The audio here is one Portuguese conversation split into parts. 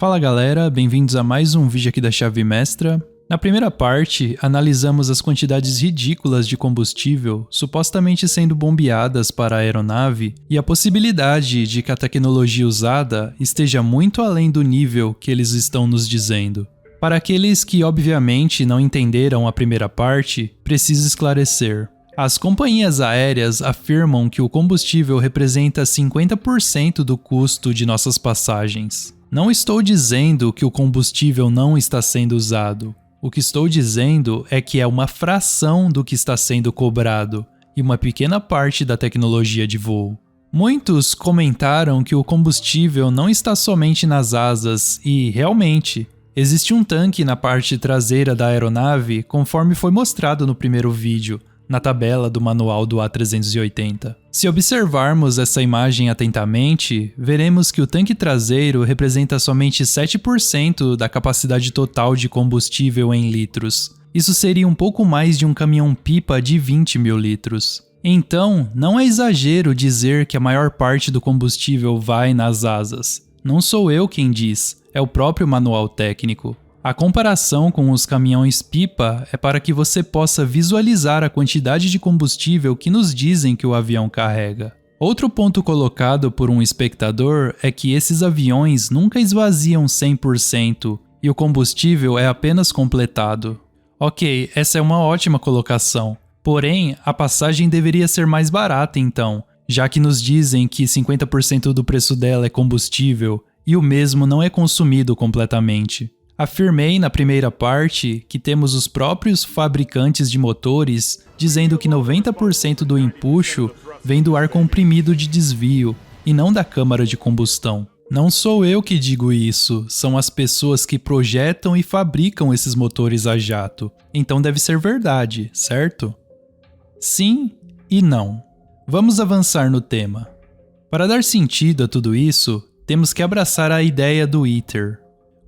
Fala galera, bem-vindos a mais um vídeo aqui da Chave Mestra. Na primeira parte, analisamos as quantidades ridículas de combustível supostamente sendo bombeadas para a aeronave e a possibilidade de que a tecnologia usada esteja muito além do nível que eles estão nos dizendo. Para aqueles que obviamente não entenderam a primeira parte, preciso esclarecer. As companhias aéreas afirmam que o combustível representa 50% do custo de nossas passagens. Não estou dizendo que o combustível não está sendo usado. O que estou dizendo é que é uma fração do que está sendo cobrado e uma pequena parte da tecnologia de voo. Muitos comentaram que o combustível não está somente nas asas e, realmente, existe um tanque na parte traseira da aeronave conforme foi mostrado no primeiro vídeo, na tabela do manual do A380. Se observarmos essa imagem atentamente, veremos que o tanque traseiro representa somente 7% da capacidade total de combustível em litros. Isso seria um pouco mais de um caminhão-pipa de 20 mil litros. Então, não é exagero dizer que a maior parte do combustível vai nas asas. Não sou eu quem diz, é o próprio manual técnico. A comparação com os caminhões-pipa é para que você possa visualizar a quantidade de combustível que nos dizem que o avião carrega. Outro ponto colocado por um espectador é que esses aviões nunca esvaziam 100% e o combustível é apenas completado. Ok, essa é uma ótima colocação. Porém, a passagem deveria ser mais barata então, já que nos dizem que 50% do preço dela é combustível e o mesmo não é consumido completamente. Afirmei na primeira parte que temos os próprios fabricantes de motores dizendo que 90% do empuxo vem do ar comprimido de desvio e não da câmara de combustão. Não sou eu que digo isso, são as pessoas que projetam e fabricam esses motores a jato. Então deve ser verdade, certo? Sim e não. Vamos avançar no tema. Para dar sentido a tudo isso, temos que abraçar a ideia do ITER.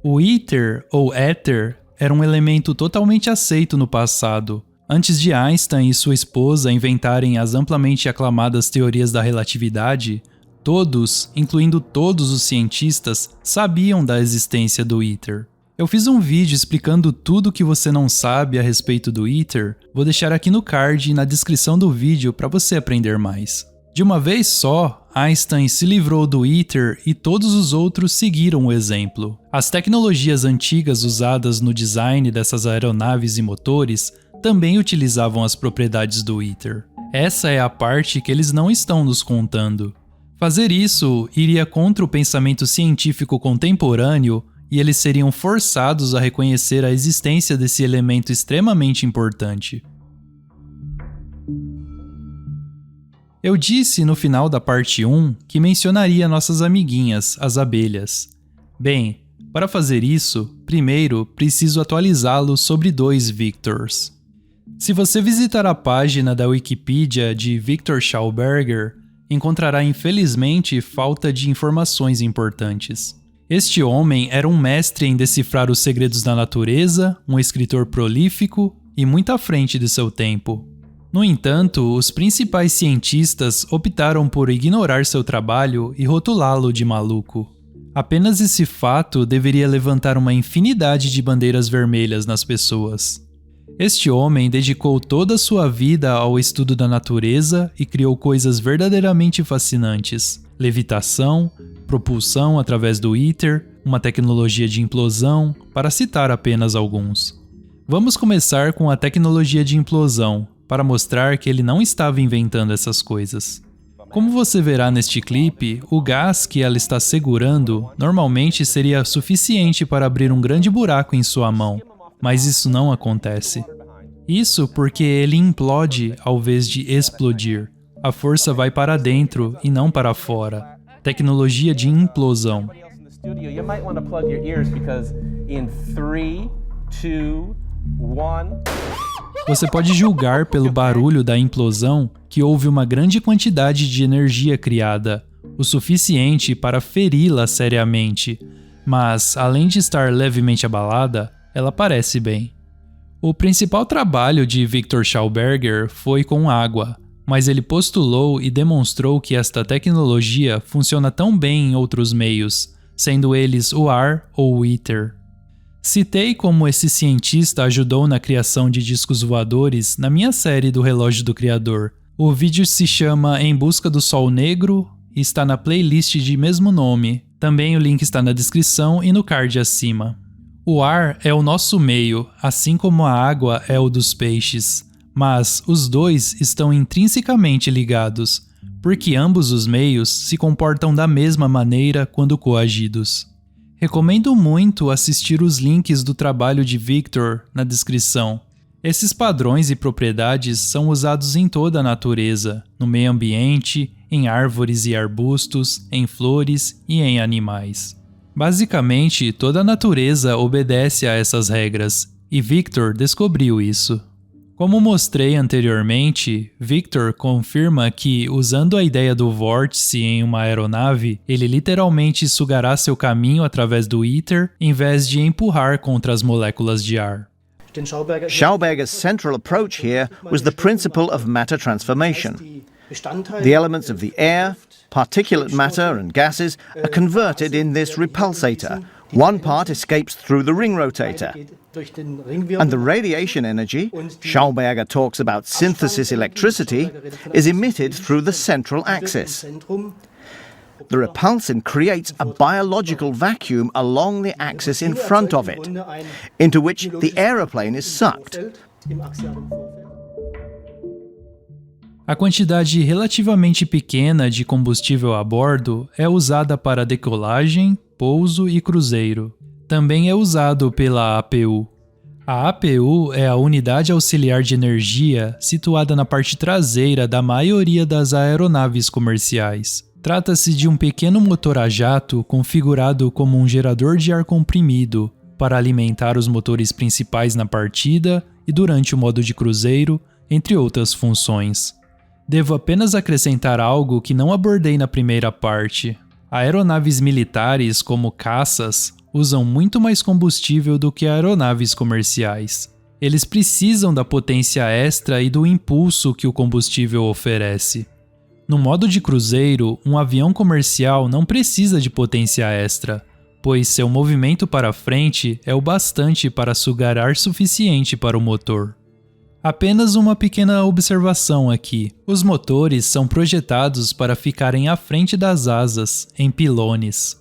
O ITER, ou éter, era um elemento totalmente aceito no passado. Antes de Einstein e sua esposa inventarem as amplamente aclamadas teorias da relatividade, todos, incluindo todos os cientistas, sabiam da existência do ITER. Eu fiz um vídeo explicando tudo o que você não sabe a respeito do ITER, vou deixar aqui no card e na descrição do vídeo para você aprender mais. De uma vez só, Einstein se livrou do ITER e todos os outros seguiram o exemplo. As tecnologias antigas usadas no design dessas aeronaves e motores também utilizavam as propriedades do ITER. Essa é a parte que eles não estão nos contando. Fazer isso iria contra o pensamento científico contemporâneo e eles seriam forçados a reconhecer a existência desse elemento extremamente importante. Eu disse no final da parte 1 que mencionaria nossas amiguinhas, as abelhas. Bem, para fazer isso, primeiro preciso atualizá-lo sobre 2 Victors. Se você visitar a página da Wikipedia de Victor Schauberger, encontrará infelizmente falta de informações importantes. Este homem era um mestre em decifrar os segredos da natureza, um escritor prolífico e muito à frente de seu tempo. No entanto, os principais cientistas optaram por ignorar seu trabalho e rotulá-lo de maluco. Apenas esse fato deveria levantar uma infinidade de bandeiras vermelhas nas pessoas. Este homem dedicou toda a sua vida ao estudo da natureza e criou coisas verdadeiramente fascinantes: levitação, propulsão através do ITER, uma tecnologia de implosão, para citar apenas alguns. Vamos começar com a tecnologia de implosão, para mostrar que ele não estava inventando essas coisas. Como você verá neste clipe, o gás que ela está segurando normalmente seria suficiente para abrir um grande buraco em sua mão, mas isso não acontece. Isso porque ele implode ao invés de explodir. A força vai para dentro e não para fora. Tecnologia de implosão. Você pode julgar pelo barulho da implosão que houve uma grande quantidade de energia criada, o suficiente para feri-la seriamente, mas, além de estar levemente abalada, ela parece bem. O principal trabalho de Victor Schauberger foi com água, mas ele postulou e demonstrou que esta tecnologia funciona tão bem em outros meios, sendo eles o ar ou o éter. Citei como esse cientista ajudou na criação de discos voadores na minha série do Relógio do Criador. O vídeo se chama Em Busca do Sol Negro e está na playlist de mesmo nome. Também o link está na descrição e no card acima. O ar é o nosso meio, assim como a água é o dos peixes, mas os dois estão intrinsecamente ligados, porque ambos os meios se comportam da mesma maneira quando coagidos. Recomendo muito assistir os links do trabalho de Victor na descrição. Esses padrões e propriedades são usados em toda a natureza, no meio ambiente, em árvores e arbustos, em flores e em animais. Basicamente, toda a natureza obedece a essas regras, e Victor descobriu isso. Como mostrei anteriormente, Victor confirma que, usando a ideia do vórtice em uma aeronave, ele literalmente sugará seu caminho através do éter, em vez de empurrar contra as moléculas de ar. Schauberger's central approach here was the principle of matter transformation. The elements of the air, particulate matter and gases are converted in this repulsator. One part escapes through the ring rotator. And the radiation energy, Schauberger talks about synthesis electricity, is emitted through the central axis. The repulsion creates a biological vacuum along the axis in front of it, into which the aeroplane is sucked. A quantidade relativamente pequena de combustível a bordo é usada para decolagem, pouso e cruzeiro. Também é usado pela APU. A APU é a unidade auxiliar de energia situada na parte traseira da maioria das aeronaves comerciais. Trata-se de um pequeno motor a jato configurado como um gerador de ar comprimido para alimentar os motores principais na partida e durante o modo de cruzeiro, entre outras funções. Devo apenas acrescentar algo que não abordei na primeira parte. Aeronaves militares, como caças, usam muito mais combustível do que aeronaves comerciais. Eles precisam da potência extra e do impulso que o combustível oferece. No modo de cruzeiro, um avião comercial não precisa de potência extra, pois seu movimento para frente é o bastante para sugar ar suficiente para o motor. Apenas uma pequena observação aqui. Os motores são projetados para ficarem à frente das asas, em pilones.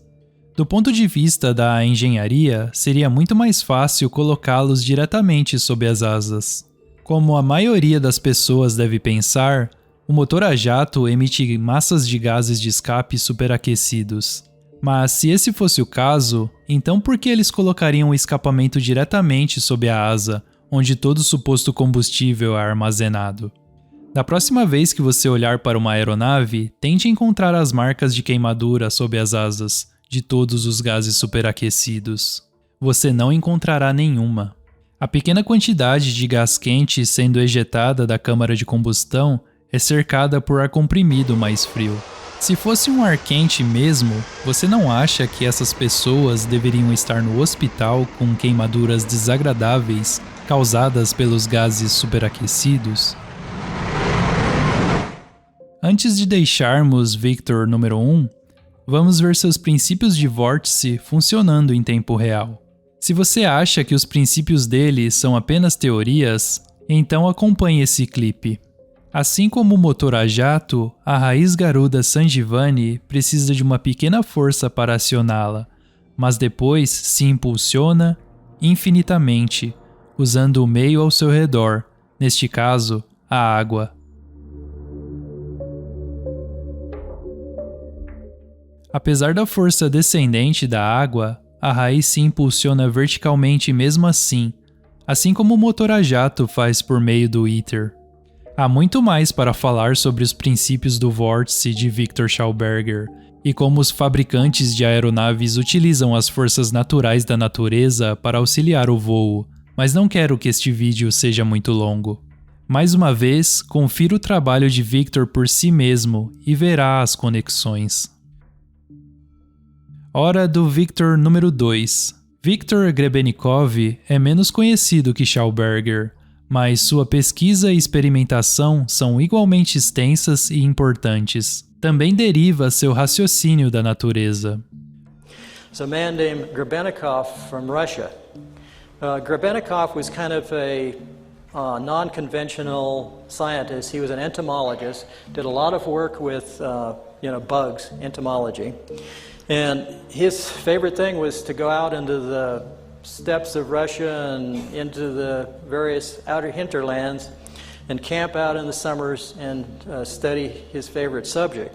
Do ponto de vista da engenharia, seria muito mais fácil colocá-los diretamente sob as asas. Como a maioria das pessoas deve pensar, o motor a jato emite massas de gases de escape superaquecidos. Mas se esse fosse o caso, então por que eles colocariam o escapamento diretamente sob a asa, onde todo o suposto combustível é armazenado? Da próxima vez que você olhar para uma aeronave, tente encontrar as marcas de queimadura sob as asas de todos os gases superaquecidos. Você não encontrará nenhuma. A pequena quantidade de gás quente sendo ejetada da câmara de combustão é cercada por ar comprimido mais frio. Se fosse um ar quente mesmo, você não acha que essas pessoas deveriam estar no hospital com queimaduras desagradáveis causadas pelos gases superaquecidos? Antes de deixarmos Victor número 1, vamos ver seus princípios de vórtice funcionando em tempo real. Se você acha que os princípios dele são apenas teorias, então acompanhe esse clipe. Assim como o motor a jato, a raiz garuda Sanjivani precisa de uma pequena força para acioná-la, mas depois se impulsiona infinitamente, usando o meio ao seu redor, neste caso, a água. Apesar da força descendente da água, a raiz se impulsiona verticalmente mesmo assim como o motor a jato faz por meio do éter. Há muito mais para falar sobre os princípios do vórtice de Victor Schauberger e como os fabricantes de aeronaves utilizam as forças naturais da natureza para auxiliar o voo, mas não quero que este vídeo seja muito longo. Mais uma vez, confira o trabalho de Victor por si mesmo e verá as conexões. Hora do Victor número 2. Viktor Grebennikov é menos conhecido que Schauberger, mas sua pesquisa e experimentação são igualmente extensas e importantes. Também deriva seu raciocínio da natureza. is a man named Grebennikov from Russia. Grebennikov was kind of a non-conventional scientist. He was an entomologist, did a lot of work with bugs, entomology. And his favorite thing was to go out into the steppes of Russia and into the various outer hinterlands and camp out in the summers and study his favorite subject.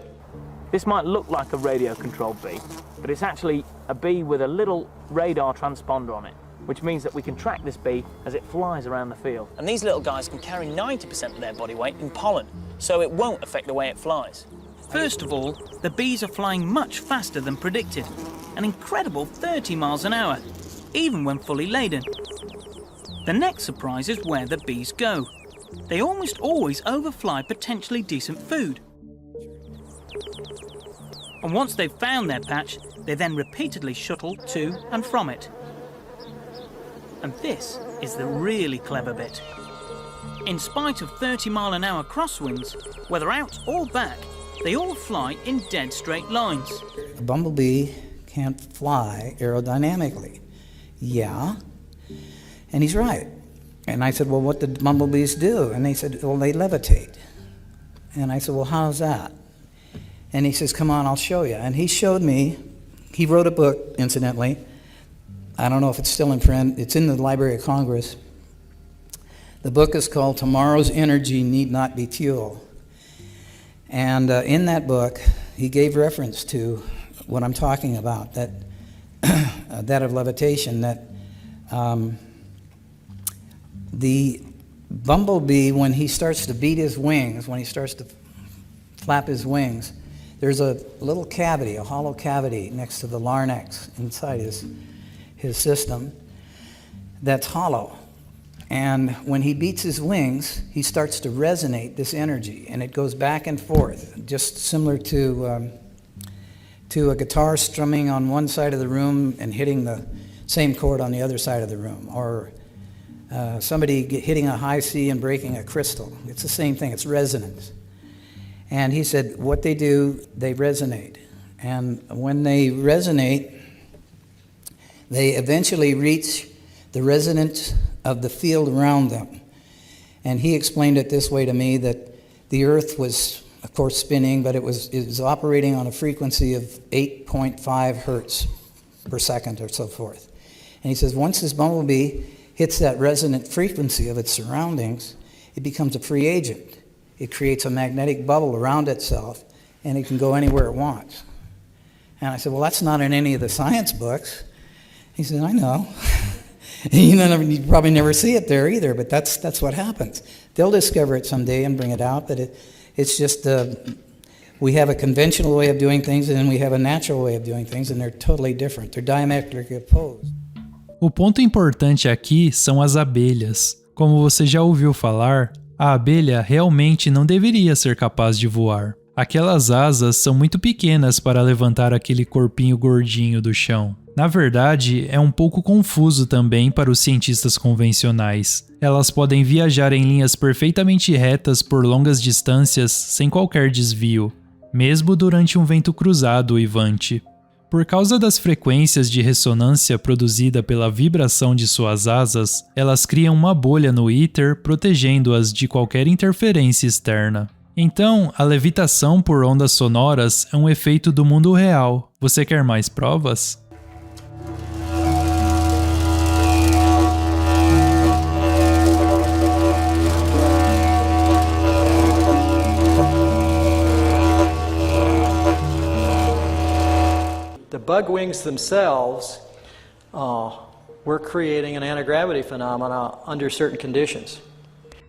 This might look like a radio-controlled bee, but it's actually a bee with a little radar transponder on it, which means that we can track this bee as it flies around the field. And these little guys can carry 90% of their body weight in pollen, so it won't affect the way it flies. First of all, the bees are flying much faster than predicted, an incredible 30 miles an hour, even when fully laden. The next surprise is where the bees go. They almost always overfly potentially decent food. And once they've found their patch, they then repeatedly shuttle to and from it. And this is the really clever bit. In spite of 30-mile-an-hour crosswinds, whether out or back, they all fly in dead straight lines. A bumblebee can't fly aerodynamically. Yeah, and he's right. And I said, well, what did bumblebees do? And they said, well, they levitate. And I said, well, how's that? And he says, come on, I'll show you. And he showed me, he wrote a book, incidentally. I don't know if it's still in print. It's in the Library of Congress. The book is called Tomorrow's Energy Need Not Be Fuel. And in that book, he gave reference to what I'm talking about, that that of levitation, that the bumblebee, when he starts to beat his wings, when he starts to flap his wings, there's a little cavity, a hollow cavity next to the larynx inside his system that's hollow. And when he beats his wings, he starts to resonate this energy, and it goes back and forth, just similar to a guitar strumming on one side of the room and hitting the same chord on the other side of the room, or somebody hitting a high C and breaking a crystal. It's the same thing, it's resonance. And he said what they do, they resonate. And when they resonate, they eventually reach the resonance of the field around them. And he explained it this way to me, that the Earth was, of course, spinning, but it was operating on a frequency of 8.5 hertz per second or so forth. And he says once this bumblebee hits that resonant frequency of its surroundings, it becomes a free agent. It creates a magnetic bubble around itself, and it can go anywhere it wants. And I said, well, that's not in any of the science books. He said, I know. You probably never see it there either, but that's what happens. They'll discover it someday and bring it out, but it's just we have a conventional way of doing things, and then we have a natural way of doing things, and they're totally different. They're diametrically opposed. O ponto importante aqui são as abelhas. Como você já ouviu falar, a abelha realmente não deveria ser capaz de voar. Aquelas asas são muito pequenas para levantar aquele corpinho gordinho do chão. Na verdade, é um pouco confuso também para os cientistas convencionais. Elas podem viajar em linhas perfeitamente retas por longas distâncias sem qualquer desvio, mesmo durante um vento cruzado uivante. Por causa das frequências de ressonância produzida pela vibração de suas asas, elas criam uma bolha no éter protegendo-as de qualquer interferência externa. Então, a levitação por ondas sonoras é um efeito do mundo real. Você quer mais provas? The bug wings themselves were creating an anti-gravity phenomena under certain conditions.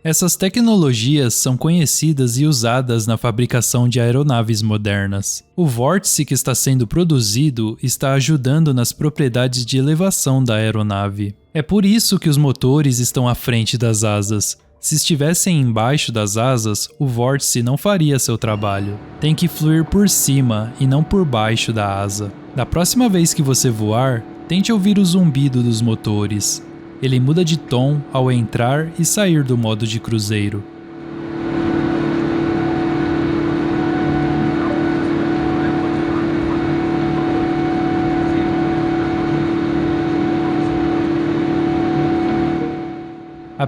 Essas tecnologias são conhecidas e usadas na fabricação de aeronaves modernas. O vórtice que está sendo produzido está ajudando nas propriedades de elevação da aeronave. É por isso que os motores estão à frente das asas. Se estivessem embaixo das asas, o vórtice não faria seu trabalho. Tem que fluir por cima e não por baixo da asa. Da próxima vez que você voar, tente ouvir o zumbido dos motores. Ele muda de tom ao entrar e sair do modo de cruzeiro.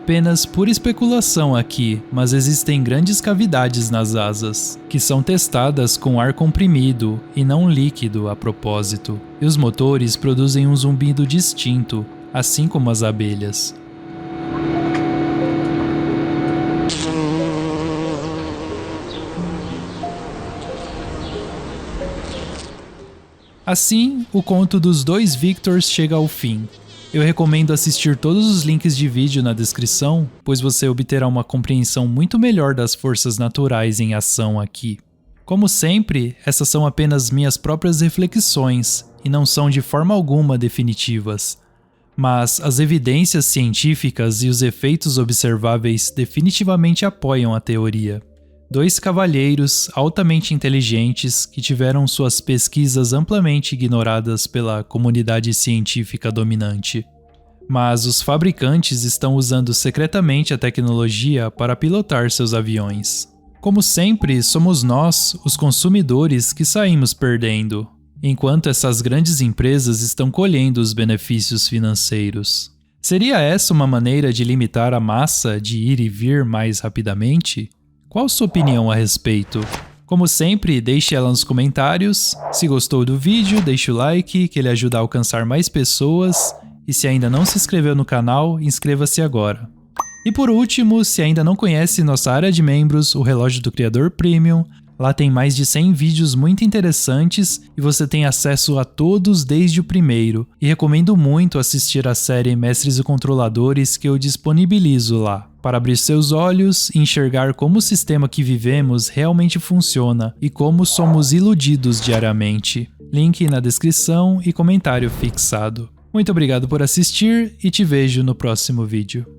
apenas pura especulação aqui, mas existem grandes cavidades nas asas, que são testadas com ar comprimido e não líquido a propósito, e os motores produzem um zumbido distinto, assim como as abelhas. Assim, o conto dos dois Victors chega ao fim. Eu recomendo assistir todos os links de vídeo na descrição, pois você obterá uma compreensão muito melhor das forças naturais em ação aqui. Como sempre, essas são apenas minhas próprias reflexões e não são de forma alguma definitivas. Mas as evidências científicas e os efeitos observáveis definitivamente apoiam a teoria. Dois cavalheiros altamente inteligentes que tiveram suas pesquisas amplamente ignoradas pela comunidade científica dominante. Mas os fabricantes estão usando secretamente a tecnologia para pilotar seus aviões. Como sempre, somos nós, os consumidores, que saímos perdendo, enquanto essas grandes empresas estão colhendo os benefícios financeiros. Seria essa uma maneira de limitar a massa de ir e vir mais rapidamente? Qual sua opinião a respeito? Como sempre, deixe ela nos comentários. Se gostou do vídeo, deixe o like, que ele ajuda a alcançar mais pessoas. E se ainda não se inscreveu no canal, inscreva-se agora. E por último, se ainda não conhece nossa área de membros, o Relógio do Criador Premium, lá tem mais de 100 vídeos muito interessantes e você tem acesso a todos desde o primeiro. E recomendo muito assistir a série Mestres e Controladores que eu disponibilizo lá, para abrir seus olhos e enxergar como o sistema que vivemos realmente funciona e como somos iludidos diariamente. Link na descrição e comentário fixado. Muito obrigado por assistir e te vejo no próximo vídeo.